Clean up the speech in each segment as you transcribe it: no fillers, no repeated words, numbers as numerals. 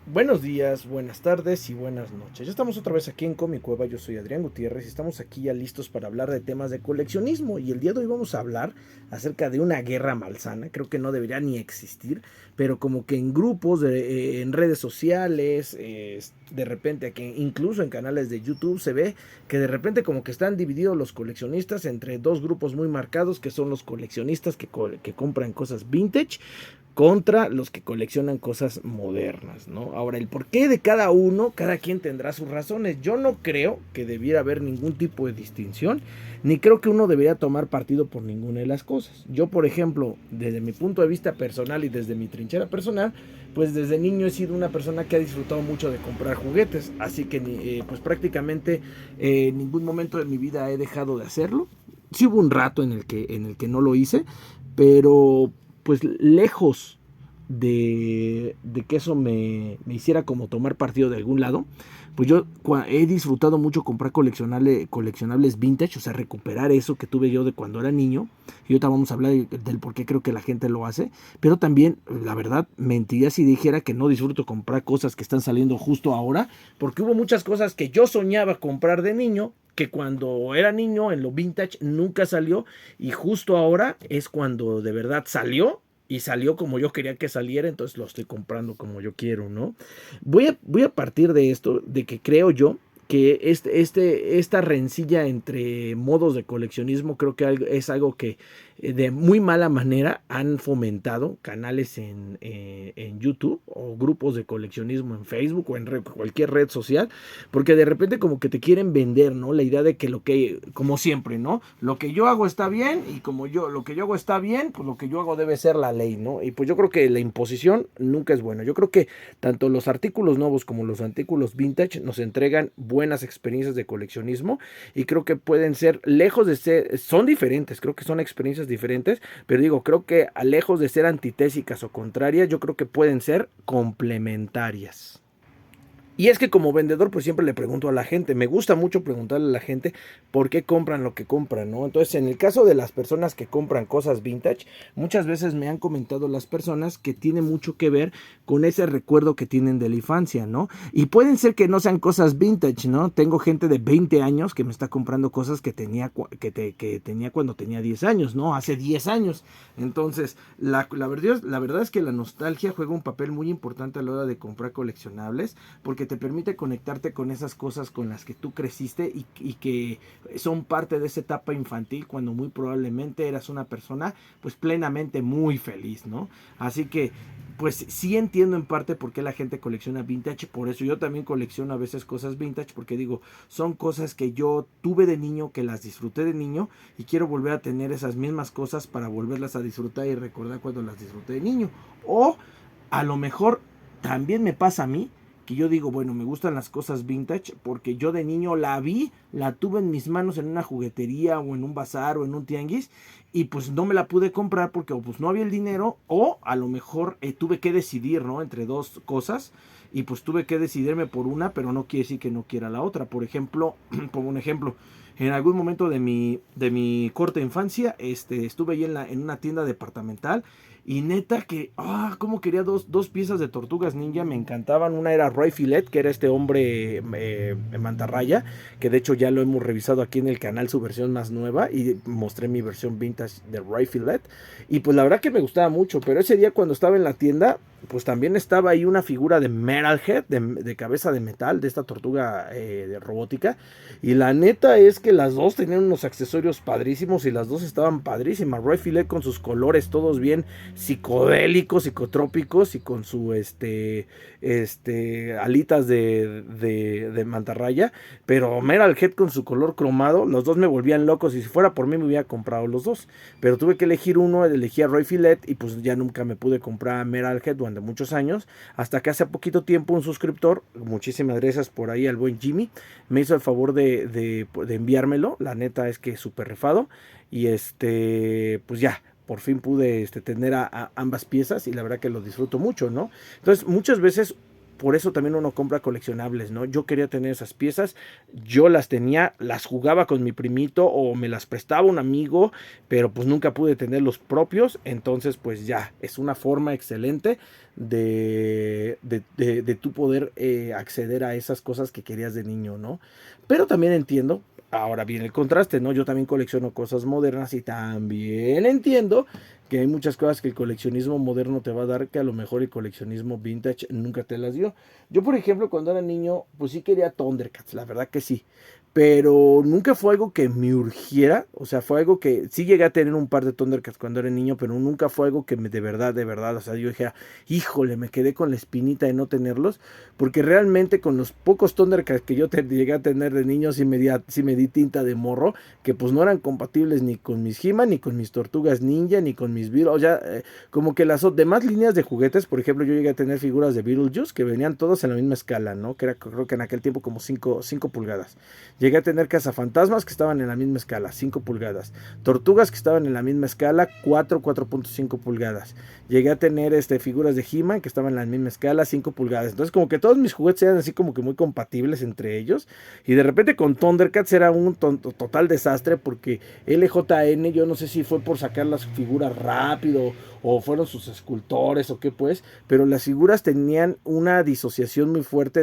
Buenos días, buenas tardes y buenas noches. Ya estamos otra vez aquí en Comi Cueva. Yo soy Adrián Gutiérrez y estamos aquí ya listos para hablar de temas de coleccionismo. Y el día de hoy vamos a hablar acerca de una guerra malsana. Creo que no debería ni existir, pero como que en grupos, en redes sociales, de repente, que incluso en canales de YouTube se ve que de repente como que están divididos los coleccionistas entre dos grupos muy marcados, que son los coleccionistas que compran cosas vintage contra los que coleccionan cosas modernas, ¿no? Ahora, el porqué de cada uno, cada quien tendrá sus razones. Yo no creo que debiera haber ningún tipo de distinción, ni creo que uno debería tomar partido por ninguna de las cosas. Yo, por ejemplo, desde mi punto de vista personal y desde mi trinchera personal, pues desde niño he sido una persona que ha disfrutado mucho de comprar juguetes, así que pues prácticamente en ningún momento de mi vida he dejado de hacerlo. Sí hubo un rato en el que no lo hice, pero pues lejos de que eso me hiciera como tomar partido de algún lado, pues yo he disfrutado mucho comprar coleccionables vintage, o sea, recuperar eso que tuve yo de cuando era niño. Y ahorita vamos a hablar del por qué creo que la gente lo hace, pero también, la verdad, mentiría si dijera que no disfruto comprar cosas que están saliendo justo ahora, porque hubo muchas cosas que yo soñaba comprar de niño, que cuando era niño en lo vintage nunca salió, y justo ahora es cuando de verdad salió, y salió como yo quería que saliera, entonces lo estoy comprando como yo quiero, ¿no? Voy a partir de esto, de que creo yo que esta rencilla entre modos de coleccionismo creo que es algo que de muy mala manera han fomentado canales en YouTube o grupos de coleccionismo en Facebook o en cualquier red social, porque de repente como que te quieren vender, ¿no? La idea de que como siempre, ¿no? Lo que yo hago está bien y lo que yo hago está bien, pues lo que yo hago debe ser la ley, ¿no? Y pues yo creo que la imposición nunca es buena. Yo creo que tanto los artículos nuevos como los artículos vintage nos entregan buenas experiencias de coleccionismo y creo que pueden ser, lejos de ser, son diferentes, creo que son experiencias diferentes, pero digo, creo que lejos de ser antitésicas o contrarias, yo creo que pueden ser complementarias. Y es que como vendedor pues siempre le pregunto a la gente, me gusta mucho preguntarle a la gente por qué compran lo que compran, ¿no? Entonces en el caso de las personas que compran cosas vintage, muchas veces me han comentado las personas que tiene mucho que ver con ese recuerdo que tienen de la infancia, ¿no? Y pueden ser que no sean cosas vintage, ¿no? Tengo gente de 20 años que me está comprando cosas que tenía cuando tenía 10 años, ¿no? Hace 10 años. Entonces, la verdad es que la nostalgia juega un papel muy importante a la hora de comprar coleccionables, porque te permite conectarte con esas cosas con las que tú creciste y que son parte de esa etapa infantil cuando muy probablemente eras una persona pues plenamente muy feliz, ¿no? Así que pues sí entiendo en parte por qué la gente colecciona vintage, por eso yo también colecciono a veces cosas vintage, porque digo, son cosas que yo tuve de niño, que las disfruté de niño y quiero volver a tener esas mismas cosas para volverlas a disfrutar y recordar cuando las disfruté de niño. O a lo mejor también me pasa a mí que yo digo, bueno, me gustan las cosas vintage porque yo de niño la vi, la tuve en mis manos en una juguetería o en un bazar o en un tianguis y pues no me la pude comprar porque pues no había el dinero o a lo mejor tuve que decidir, ¿no? Entre dos cosas y pues tuve que decidirme por una, pero no quiere decir que no quiera la otra. Por ejemplo, pongo un ejemplo, en algún momento de mi corta infancia, estuve ahí en una tienda departamental y neta que, cómo quería dos piezas de tortugas ninja, me encantaban. Una era Roy Filet, que era este hombre mantarraya, que de hecho ya lo hemos revisado aquí en el canal, su versión más nueva, y mostré mi versión vintage de Roy Filet. Y pues la verdad que me gustaba mucho, pero ese día cuando estaba en la tienda, pues también estaba ahí una figura de Metalhead, de cabeza de metal, de esta tortuga de robótica. Y la neta es que las dos tenían unos accesorios padrísimos y las dos estaban padrísimas. Roy Filet con sus colores todos bien psicodélicos, psicotrópicos y con su alitas de mantarraya, pero Metalhead con su color cromado, los dos me volvían locos y si fuera por mí me hubiera comprado los dos, pero tuve que elegir uno, elegí a Roy Filet y pues ya nunca me pude comprar a Metalhead durante muchos años, hasta que hace poquito tiempo un suscriptor, muchísimas gracias por ahí al buen Jimmy, me hizo el favor de enviármelo, la neta es que es súper refado y pues ya, por fin pude tener a ambas piezas y la verdad que lo disfruto mucho, ¿no? Entonces, muchas veces por eso también uno compra coleccionables, ¿no? Yo quería tener esas piezas, yo las tenía, las jugaba con mi primito o me las prestaba un amigo, pero pues nunca pude tener los propios, entonces pues ya, es una forma excelente de tu poder acceder a esas cosas que querías de niño, ¿no? Pero también entiendo, ahora viene el contraste, ¿no? Yo también colecciono cosas modernas y también entiendo que hay muchas cosas que el coleccionismo moderno te va a dar que a lo mejor el coleccionismo vintage nunca te las dio. Yo, por ejemplo, cuando era niño, pues sí quería Thundercats, la verdad que sí. Pero nunca fue algo que me urgiera, o sea, fue algo que sí llegué a tener un par de Thundercats cuando era niño, pero nunca fue algo que me de verdad, o sea, yo dije, híjole, me quedé con la espinita de no tenerlos, porque realmente con los pocos Thundercats que yo llegué a tener de niño, sí me di tinta de morro, que pues no eran compatibles ni con mis He-Man, ni con mis Tortugas Ninja, ni con mis Beatles, o sea, como que las demás líneas de juguetes, por ejemplo, yo llegué a tener figuras de Beetlejuice que venían todos en la misma escala, ¿no? Que era, creo que en aquel tiempo como 5 pulgadas. Llegué a tener cazafantasmas que estaban en la misma escala, 5 pulgadas. Tortugas que estaban en la misma escala, 4.5 pulgadas. Llegué a tener figuras de He-Man que estaban en la misma escala, 5 pulgadas. Entonces como que todos mis juguetes eran así como que muy compatibles entre ellos. Y de repente con Thundercats era un total desastre porque LJN, yo no sé si fue por sacar las figuras rápido o fueron sus escultores o qué pues, pero las figuras tenían una disociación muy fuerte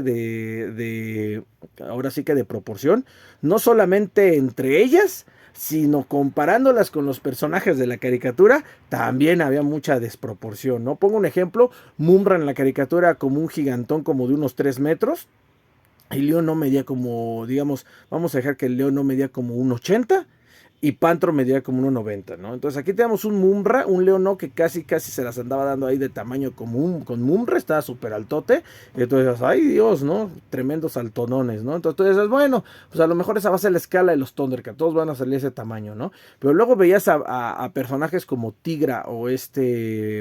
ahora sí que de proporción, no solamente entre ellas, sino comparándolas con los personajes de la caricatura, también había mucha desproporción, ¿no? Pongo un ejemplo, Mumra en la caricatura como un gigantón como de unos 3 metros, y León no medía como, digamos, vamos a dejar que el León no medía como un 80, y Pantro medía como 1.90, ¿no? Entonces aquí tenemos un Mumbra, un Leono que casi se las andaba dando ahí de tamaño con Mumbra, estaba súper altote, y entonces, ay Dios, ¿no? Tremendos altonones, ¿no? Entonces tú dices, bueno, pues a lo mejor esa va a ser la escala de los Thundercats, todos van a salir ese tamaño, ¿no? Pero luego veías a personajes como Tigra o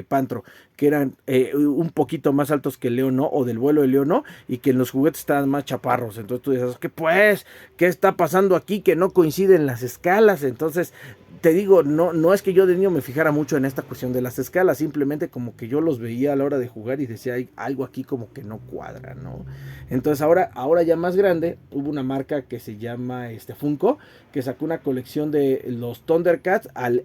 Pantro, que eran un poquito más altos que el Leono, o del vuelo de Leono, y que en los juguetes estaban más chaparros, entonces tú dices, ¿qué está pasando aquí? Que no coinciden las escalas. Entonces, te digo, no es que yo de niño me fijara mucho en esta cuestión de las escalas, simplemente como que yo los veía a la hora de jugar y decía, hay algo aquí como que no cuadra, ¿no? Entonces ahora ya más grande, hubo una marca que se llama Funko, que sacó una colección de los Thundercats, al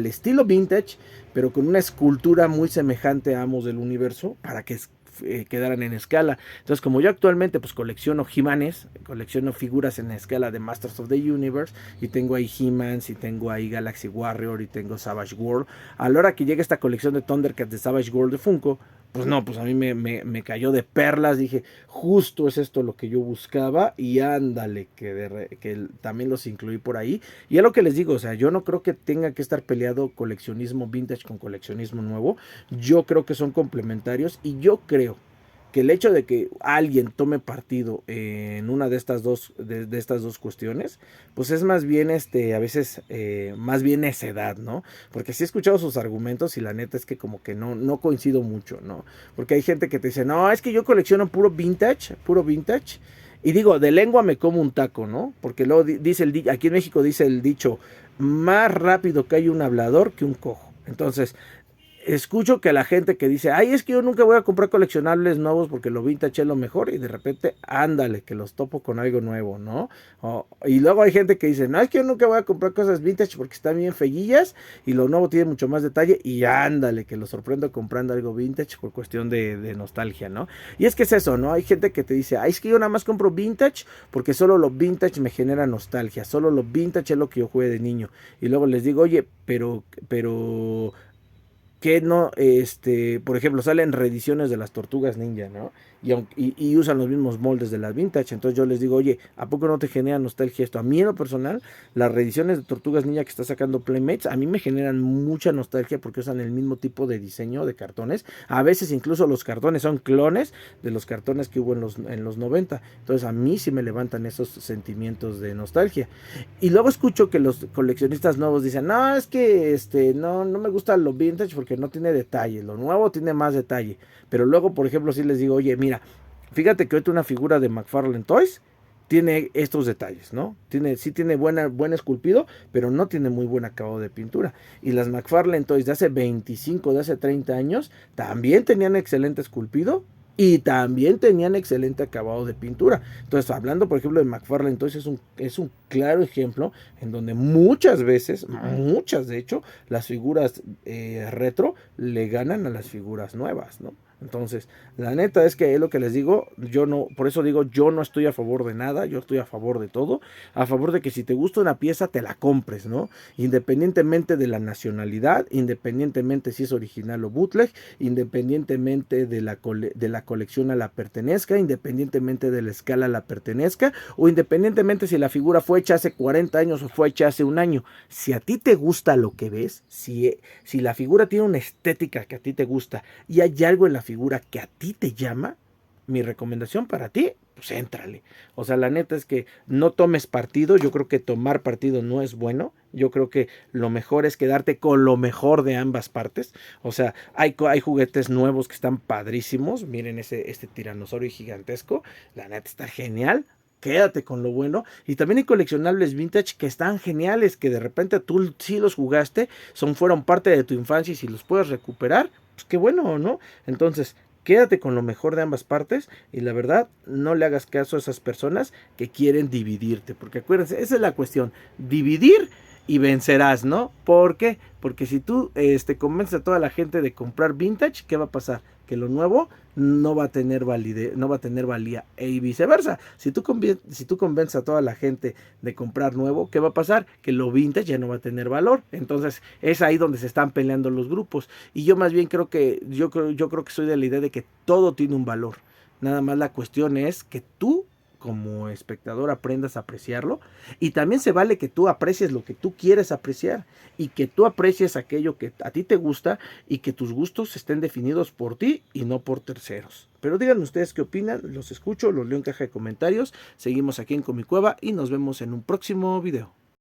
estilo vintage, pero con una escultura muy semejante a Amos del Universo, para que quedaran en escala. Entonces, como yo actualmente pues colecciono He-Manes, colecciono figuras en escala de Masters of the Universe, y tengo ahí He-Mans, y tengo ahí Galaxy Warrior, y tengo Savage World, a la hora que llegue esta colección de Thundercats de Savage World de Funko, pues no, pues a mí me cayó de perlas, dije, justo es esto lo que yo buscaba, y ándale, que también los incluí por ahí, y es lo que les digo, o sea, yo no creo que tenga que estar peleado coleccionismo vintage con coleccionismo nuevo, yo creo que son complementarios, y yo creo que el hecho de que alguien tome partido en una de estas dos cuestiones, pues es más bien a veces más bien necedad, ¿no? Porque sí he escuchado sus argumentos y la neta es que como que no coincido mucho, ¿no? Porque hay gente que te dice, no, es que yo colecciono puro vintage, y digo, de lengua me como un taco, ¿no? Porque luego aquí en México dice el dicho, más rápido que hay un hablador que un cojo. Entonces, escucho que la gente que dice, ay, es que yo nunca voy a comprar coleccionables nuevos porque lo vintage es lo mejor, y de repente, ándale, que los topo con algo nuevo, ¿no? Y luego hay gente que dice, no, es que yo nunca voy a comprar cosas vintage porque están bien feguillas y lo nuevo tiene mucho más detalle, y ándale, que lo sorprendo comprando algo vintage por cuestión de nostalgia, ¿no? Y es que es eso, ¿no? Hay gente que te dice, ay, es que yo nada más compro vintage porque solo lo vintage me genera nostalgia, solo lo vintage es lo que yo jugué de niño. Y luego les digo, oye, pero que no, por ejemplo, salen reediciones de las Tortugas Ninja, ¿no? Y usan los mismos moldes de las vintage. Entonces yo les digo, oye, ¿a poco no te genera nostalgia esto? A mí en lo personal, las reediciones de Tortugas Ninja que está sacando Playmates, a mí me generan mucha nostalgia porque usan el mismo tipo de diseño de cartones. A veces incluso los cartones son clones de los cartones que hubo en los 90. Entonces a mí sí me levantan esos sentimientos de nostalgia. Y luego escucho que los coleccionistas nuevos dicen, no, es que no me gusta lo vintage porque no tiene detalle, lo nuevo tiene más detalle. Pero luego, por ejemplo, si les digo, oye, mira, fíjate que ahorita una figura de McFarlane Toys tiene estos detalles, ¿no? Sí tiene buen esculpido, pero no tiene muy buen acabado de pintura. Y las McFarlane Toys de hace 25, de hace 30 años, también tenían excelente esculpido, y también tenían excelente acabado de pintura. Entonces, hablando por ejemplo de McFarlane, entonces es un claro ejemplo en donde muchas veces, muchas de hecho, las figuras retro le ganan a las figuras nuevas, ¿no? Entonces, la neta es que es lo que les digo, yo no, por eso digo, yo no estoy a favor de nada, yo estoy a favor de todo, a favor de que si te gusta una pieza te la compres, ¿no? Independientemente de la nacionalidad, independientemente si es original o bootleg, independientemente de la colección a la pertenezca, independientemente de la escala a la pertenezca, o independientemente si la figura fue hecha hace 40 años o fue hecha hace un año. Si a ti te gusta lo que ves, si la figura tiene una estética que a ti te gusta y hay algo en la figura que a ti te llama, mi recomendación para ti, pues éntrale. O sea, la neta es que no tomes partido. Yo creo que tomar partido no es bueno. Yo creo que lo mejor es quedarte con lo mejor de ambas partes. O sea, hay juguetes nuevos que están padrísimos. Miren este tiranosaurio gigantesco. La neta está genial. Quédate con lo bueno. Y también hay coleccionables vintage que están geniales, que de repente tú sí los jugaste, fueron parte de tu infancia y si los puedes recuperar, pues qué bueno, ¿no? Entonces, quédate con lo mejor de ambas partes y la verdad, no le hagas caso a esas personas que quieren dividirte, porque acuérdense, esa es la cuestión, dividir y vencerás, ¿no? ¿Por qué? Porque si tú convences a toda la gente de comprar vintage, ¿qué va a pasar? Que lo nuevo no va a tener validez, no va a tener valía y viceversa. Si tú convences a toda la gente de comprar nuevo, ¿qué va a pasar? Que lo vintage ya no va a tener valor. Entonces es ahí donde se están peleando los grupos. Y yo más bien yo creo que soy de la idea de que todo tiene un valor. Nada más la cuestión es que tú como espectador aprendas a apreciarlo y también se vale que tú aprecies lo que tú quieres apreciar y que tú aprecies aquello que a ti te gusta y que tus gustos estén definidos por ti y no por terceros. Pero díganme ustedes qué opinan, los escucho, los leo en caja de comentarios, seguimos aquí en Comicueva y nos vemos en un próximo video.